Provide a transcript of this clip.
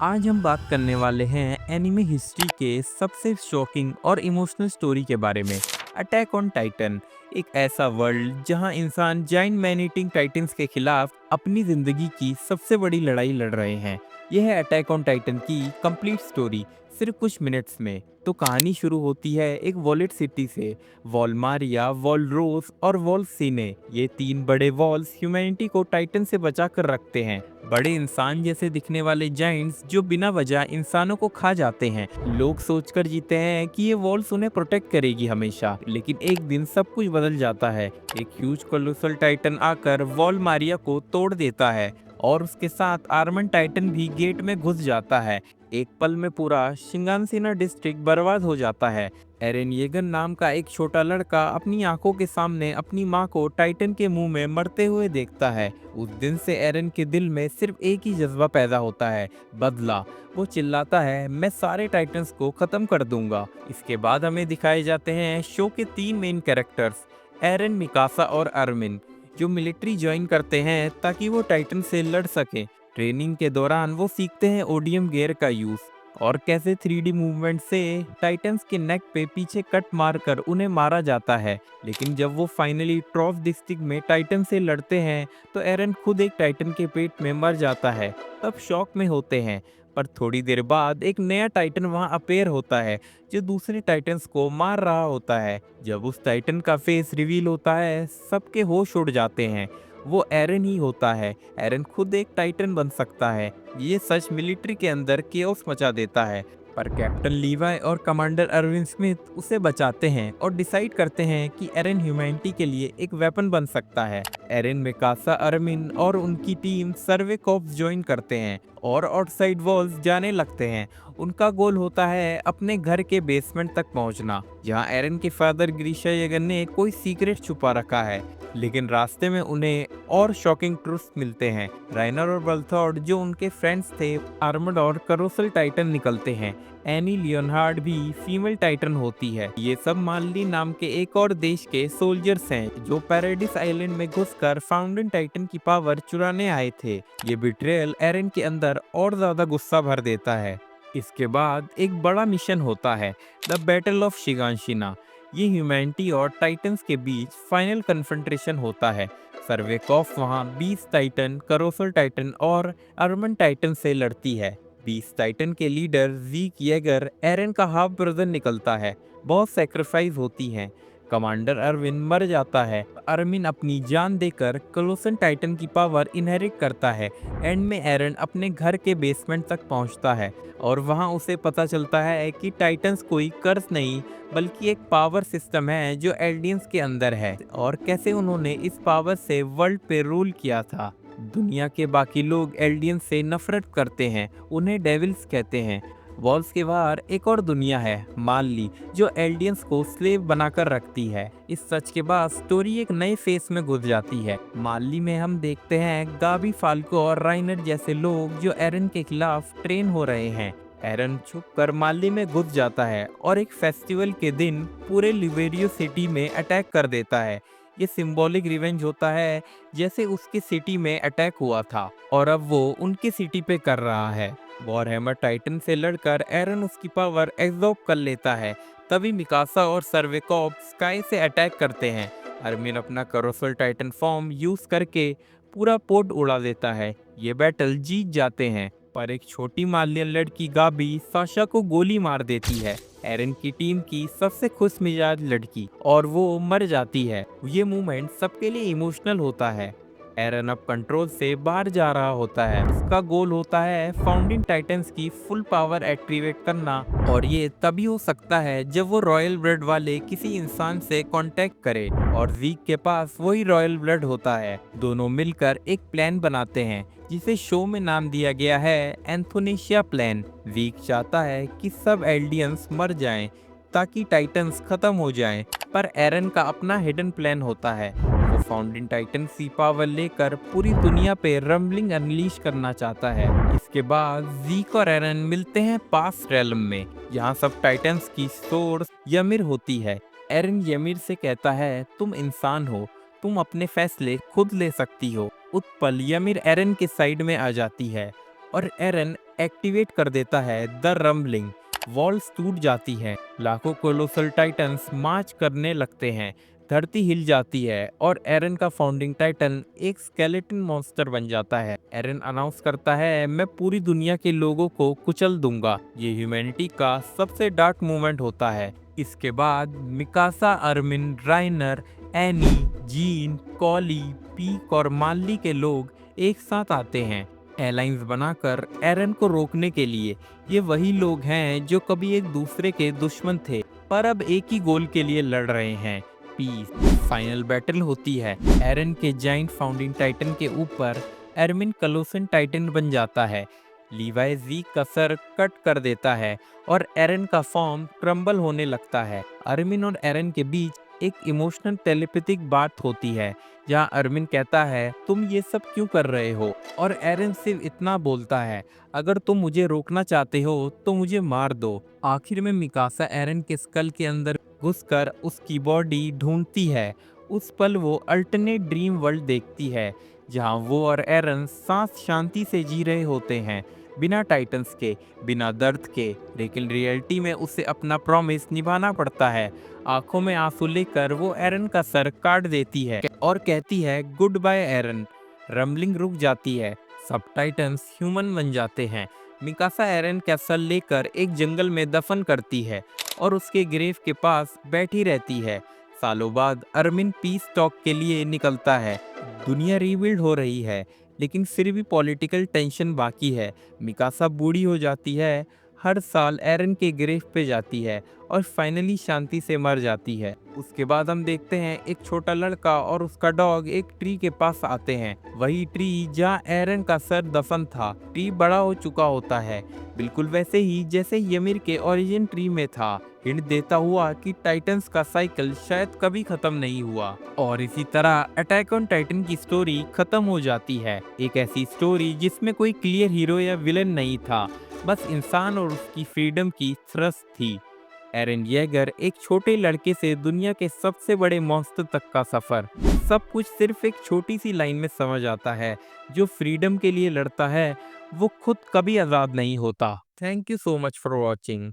आज हम बात करने वाले हैं एनिमे हिस्ट्री के सबसे शॉकिंग और इमोशनल स्टोरी के बारे में। अटैक ऑन टाइटन, एक ऐसा वर्ल्ड जहां इंसान जाइंट मैन ईटिंग टाइटन्स के खिलाफ अपनी जिंदगी की सबसे बड़ी लड़ाई लड़ रहे हैं। यह है अटैक ऑन टाइटन की कंप्लीट स्टोरी सिर्फ कुछ मिनट्स में। तो कहानी शुरू होती है एक वॉलेट सिटी से। वॉलमारिया, वॉलरोस और वॉलसीने, ये तीन बड़े वॉल्स ह्यूमैनिटी को टाइटन से बचा कर रखते हैं। बड़े इंसान जैसे दिखने वाले जाइंट्स जो बिना वजह इंसानों को खा जाते हैं। लोग सोचकर जीते हैं कि ये वॉल्स उन्हें प्रोटेक्ट करेगी हमेशा, लेकिन एक दिन सब कुछ बदल जाता है। एक ह्यूज कोलोसल टाइटन आकर वॉल मारिया को तोड़ देता है और उसके साथ आर्मन टाइटन भी गेट में घुस जाता है। एक पल में पूरा शिंगानसेना डिस्ट्रिक्ट बर्बाद हो जाता है। एरेन येगन नाम का एक छोटा लड़का अपनी आंखों के सामने अपनी मां को टाइटन के मुंह में मरते हुए देखता है। उस दिन से एरेन के दिल में सिर्फ एक ही जज्बा पैदा होता है, बदला। वो चिल्लाता है, मैं सारे टाइटन्स को खत्म कर दूंगा। इसके बाद हमें दिखाए जाते हैं शो के तीन मेन कैरेक्टर्स, एरेन, मिकासा और अरमिन, जो मिलिट्री ज्वाइन करते हैं ताकि वो टाइटन से लड़ सके। ट्रेनिंग के दौरान वो सीखते हैं ओडियम गियर का यूज और कैसे 3D मूवमेंट से टाइटन्स के नेक पे पीछे कट मारकर उन्हें मारा जाता है। लेकिन जब वो फाइनली ट्रॉफ डिस्ट्रिक्ट में टाइटन से लड़ते हैं तो एरन खुद एक टाइटन के पेट में मर जाता है। तब शॉक में होते हैं, पर थोड़ी देर बाद एक नया टाइटन वहां अपेयर होता है जो दूसरे टाइटन्स को मार रहा होता है। जब उस टाइटन का फेस रिवील होता है, सबके होश उड़ जाते हैं। वो एरन ही होता है। एरन खुद एक टाइटन बन सकता है। ये सच मिलिट्री के अंदर केओस मचा देता है, पर कैप्टन लीवाई और कमांडर अरविंद स्मिथ उसे बचाते हैं और डिसाइड करते हैं कि एरन ह्यूमैनिटी के लिए एक वेपन बन सकता है। एरन, मिकासा, अरमिन और उनकी टीम सर्वे कॉर्प्स ज्वाइन करते हैं और आउटसाइड वॉल्स जाने लगते हैं। उनका गोल होता है अपने घर के बेसमेंट तक पहुंचना, जहां एरन के फादर ग्रीशा येगन ने कोई सीक्रेट छुपा रखा है। लेकिन रास्ते में उन्हें और शॉकिंग ट्रुथ्स मिलते हैं। राइनर और बल्थॉर्ड, जो उनके फ्रेंड्स थे, आर्मर्ड और करोसल टाइटन निकलते हैं। एनी लियोनहार्ड भी फीमेल टाइटन होती है। ये सब मालली नाम के एक और देश के सोल्जर्स हैं जो पैराडिस आइलैंड में घुसकर फाउंटेन टाइटन की पावर चुराने आए थे। ये बिट्रेयल एरन के अंदर और ज्यादा गुस्सा भर देता है। इसके बाद एक बड़ा मिशन होता है, द बैटल ऑफ शिगानशिना। ये ह्यूमैनिटी और टाइटन्स के बीच फाइनल कन्फ्रंटेशन होता है। सर्वेकॉफ वहां 20 टाइटन, करोसल टाइटन और अर्मन टाइटन से लड़ती है। 20 टाइटन के लीडर ज़ीक येगर, एरन का हाफ ब्रदर, निकलता है। बहुत सेक्रीफाइस होती हैं। कमांडर अरविन मर जाता है। अरमिन अपनी जान देकर क्लोसन टाइटन की पावर इनहेरिट करता है। एंड में एरन अपने घर के बेसमेंट तक पहुंचता है और वहां उसे पता चलता है कि टाइटन्स कोई कर्स नहीं बल्कि एक पावर सिस्टम है जो एल्डियंस के अंदर है, और कैसे उन्होंने इस पावर से वर्ल्ड पे रूल किया था। दुनिया के बाकी लोग एल्डियंस से नफरत करते हैं, उन्हें डेविल्स कहते हैं। वॉल्स के बाहर एक और दुनिया है, मालली, जो एल्डियंस को स्लेव बनाकर रखती है। इस सच के बाद स्टोरी एक नए फेस में घुस जाती है। मालली में हम देखते हैं गाबी, फाल्को और राइनर जैसे लोग जो एरन के खिलाफ ट्रेन हो रहे हैं। एरन छुपकर माली में घुस जाता है और एक फेस्टिवल के दिन पूरे लिवेरियो सिटी में अटैक कर देता है। ये सिंबॉलिक रिवेंज होता है, जैसे उसकी सिटी में अटैक हुआ था और अब वो उनकी सिटी पे कर रहा है। वॉरहैमर टाइटन से लड़कर एरन उसकी पावर एब्जॉर्ब कर लेता है। तभी मिकासा और सर्वेकॉप स्काई से अटैक करते हैं। अरमिन अपना करोसल टाइटन फॉर्म यूज करके पूरा पोर्ट उड़ा देता है। ये बैटल जीत जाते हैं, पर एक छोटी मालियन लड़की गाबी साशा को गोली मार देती है, एरन की टीम की सबसे खुश मिजाज लड़की, और वो मर जाती है। ये मूवमेंट सबके लिए इमोशनल होता है। एरन अब कंट्रोल से बाहर जा रहा होता है। उसका गोल होता है फाउंडिंग टाइटन्स की फुल पावर एक्टिवेट करना, और ये तभी हो सकता है जब वो रॉयल ब्लड वाले किसी इंसान से कांटेक्ट करे, और ज़ीक के पास वही रॉयल ब्लड होता है। दोनों मिलकर एक प्लान बनाते हैं जिसे शो में नाम दिया गया है एंथोनेशिया प्लान। ज़ीक चाहता है कि सब एल्डियंस मर जाएं ताकि टाइटन्स खत्म हो जाएं, पर एरन का अपना हिडन प्लान होता है। वो फाउंडिंग टाइटन सी पावर लेकर पूरी दुनिया पे रम्बलिंग अनलीश करना चाहता है। इसके बाद ज़ीक और एरन मिलते हैं पास्ट रेलम में, जहाँ सब टाइटन्स की सोर्स यमिर होती है। एरन यमिर से कहता है, तुम इंसान हो, तुम अपने फैसले खुद ले सकती हो। उस पल यमिर एरन के साइड में आ जाती है और एरन एक्टिवेट कर देता है द रम्बलिंग। वॉल्स टूट जाती हैं, लाखों कोलोसल टाइटन्स मार्च करने लगते हैं, धरती हिल जाती है और एरन का फाउंडिंग टाइटन एक स्केलेटन मॉन्स्टर बन जाता है। एरन अनाउंस करता है, मैं पूरी दुनिया के लोगों को कुचल दूंगा। ये ह्यूमैनिटी का सबसे डार्क मोमेंट होता है। इसके बाद Mikasa, Armin, Reiner, Annie, Jean, कॉली, पीक और मार्ली के लोग एक साथ आते हैं एलायंस बनाकर एरन को रोकने के लिए। ये वही लोग हैं जो कभी एक दूसरे के दुश्मन थे, पर अब एक ही गोल के लिए लड़ रहे हैं, पीस। फाइनल बैटल होती है एरन के जाइंट फाउंडिंग टाइटन के ऊपर। एरमिन कलोसन टाइटन बन जाता है, लीवाई ज़ीक का सर कट कर देता है और एरन का फॉर्म क्रम्बल होने लगता है। अरमिन और एरन के बीच एक इमोशनल टेलीपैथिक बात होती है, जहां अरमिन कहता है, तुम ये सब क्यों कर रहे हो, और एरन सिर्फ इतना बोलता है, अगर तुम मुझे रोकना चाहते हो तो मुझे मार दो। आखिर में मिकासा एरन के स्कल के अंदर घुसकर उसकी बॉडी ढूंढती है। उस पल वो अल्टरनेट ड्रीम वर्ल्ड देखती है, जहां वो और एरन सांस शांति से जी रहे होते हैं, बिना टाइटन्स के, बिना दर्द के। लेकिन रियलिटी में उसे अपना प्रॉमिस निभाना पड़ता है। आंखों में आंसू लेकर वो एरन का सर काट देती है और कहती है, गुड बाय एरन। रम्बलिंग रुक जाती है, सब टाइटन्स ह्यूमन बन जाते हैं। मिकासा एरन का सर लेकर एक जंगल में दफन करती है और उसके ग्रेव के पास बैठी रहती है। सालों बाद अरमिन पीस टॉक के लिए निकलता है। दुनिया रीबिल्ड हो रही है, लेकिन फिर भी पॉलिटिकल टेंशन बाकी है। मिकासा बूढ़ी हो जाती है, हर साल एरन के ग्रेव पे जाती है और फाइनली शांति से मर जाती है। उसके बाद हम देखते हैं एक छोटा लड़का और उसका डॉग एक ट्री के पास आते हैं, वही ट्री जहाँ एरन का सर दफन था। ट्री बड़ा हो चुका होता है, बिल्कुल वैसे ही जैसे ymir के ओरिजिन ट्री में था, हिंट देता हुआ कि टाइटन्स का साइकिल शायद कभी खत्म नहीं हुआ। और इसी तरह अटैक ऑन टाइटन की स्टोरी खत्म हो जाती है, एक ऐसी स्टोरी जिसमें कोई क्लियर हीरो या विलन नहीं था, बस इंसान और उसकी फ्रीडम की थ्रस्ट थी। एरन येगर, एक छोटे लड़के से दुनिया के सबसे बड़े मॉन्स्टर तक का सफर, सब कुछ सिर्फ एक छोटी सी लाइन में समझ आता है, जो फ्रीडम के लिए लड़ता है वो खुद कभी आजाद नहीं होता। Thank you so much for watching.